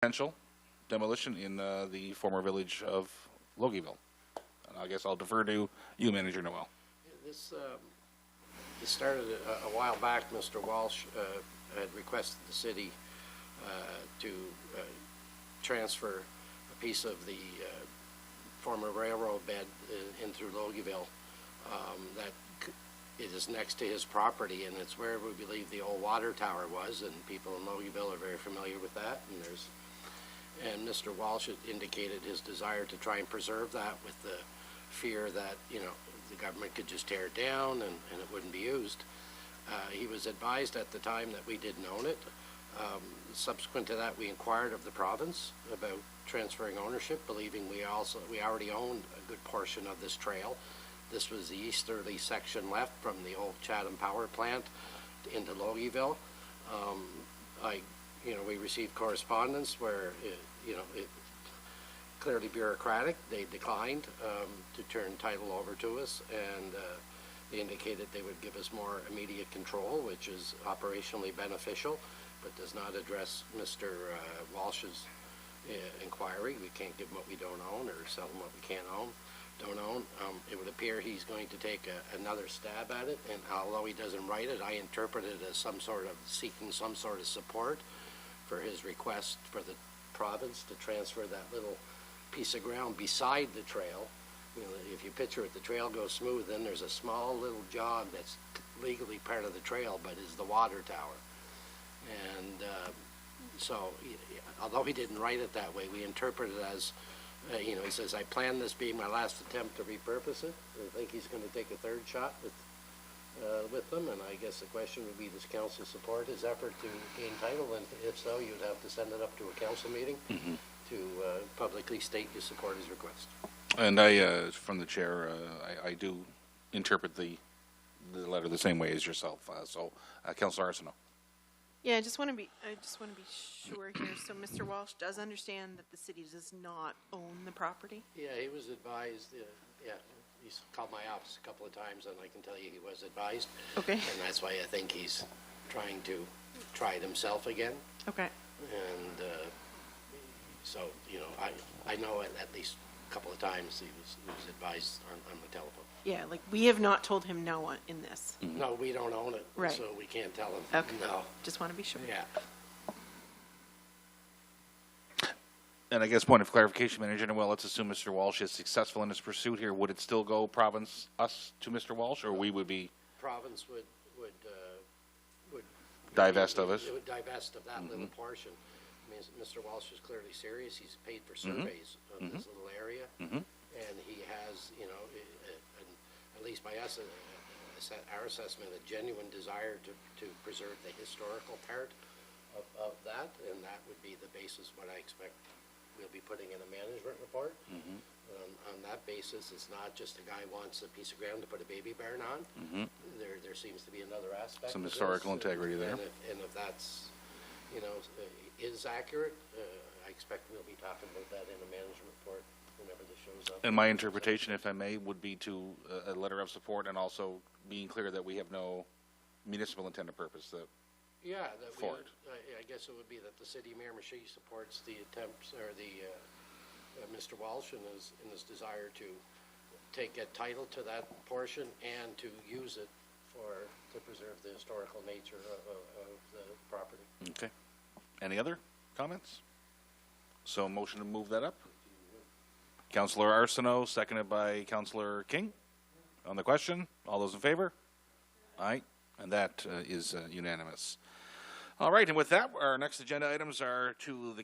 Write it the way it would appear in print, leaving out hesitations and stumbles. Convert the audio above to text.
potential demolition in the former village of Loggieville. And I guess I'll defer to you, Manager Noel. This started a while back. Mr. Walsh had requested the city to transfer a piece of the former railroad bed in through Loggieville that it is next to his property, and it's where we believe the old water tower was, and people in Loggieville are very familiar with that. And Mr. Walsh had indicated his desire to try and preserve that, with the fear that, you know, the government could just tear it down and it wouldn't be used. He was advised at the time that we didn't own it. Subsequent to that, we inquired of the province about transferring ownership, believing we already owned a good portion of this trail. This was the easterly section left from the old Chatham power plant into Loggieville. We received correspondence where it clearly bureaucratic. They declined to turn title over to us, and they indicated they would give us more immediate control, which is operationally beneficial, but does not address Mr. Walsh's inquiry. We can't give him what we don't own or sell him what we don't own. It would appear he's going to take another stab at it, and although he doesn't write it, I interpret it as seeking some sort of support for his request for the province to transfer that little piece of ground beside the trail. You know, if you picture it, the trail goes smooth, then there's a small little jog that's legally part of the trail, but is the water tower. And so, although he didn't write it that way, we interpret it as, he says, I plan this being my last attempt to repurpose it. I think he's going to take a third shot with them, and I guess the question would be, does council support his effort to gain title? And if so, you'd have to send it up to a council meeting to publicly state you support his request. And I, from the chair, I do interpret the letter the same way as yourself. Councillor Arsenault. Yeah, I just want to be sure here. So Mr. Walsh does understand that the city does not own the property? Yeah, he was advised. He's called my office a couple of times, and I can tell you he was advised. Okay. And that's why I think he's trying to try it himself again. Okay. And so, I know at least a couple of times he was advised on the telephone. Yeah, like we have not told him no in this. No, we don't own it, right. So we can't tell him no. Just want to be sure. Yeah. And I guess point of clarification, Manager, well, let's assume Mr. Walsh is successful in his pursuit here. Would it still go us to Mr. Walsh, or we would be? Province would divest of us? It would divest of that little portion. I mean, Mr. Walsh is clearly serious. He's paid for surveys of this little area, and he has, at least by us, our assessment, a genuine desire to preserve the historical part of that, and that would be the basis what I expect we'll be putting in a management report. On that basis, it's not just a guy wants a piece of ground to put a baby barn on. There seems to be another aspect. Some historical integrity there. And if that's, is accurate, I expect we'll be talking about that in a management report whenever this shows up. And my interpretation, if I may, would be to a letter of support, and also being clear that we have no municipal intent or purpose that. Yeah, I guess it would be that the city mayor Maché supports the attempts, or the Mr. Walsh in his desire to take a title to that portion and to use it to preserve the historical nature of the property. Okay. Any other comments? So motion to move that up. Councillor Arsenault, seconded by Councillor King. On the question, all those in favor? Aye. And that is unanimous. All right, and with that, our next agenda items are to the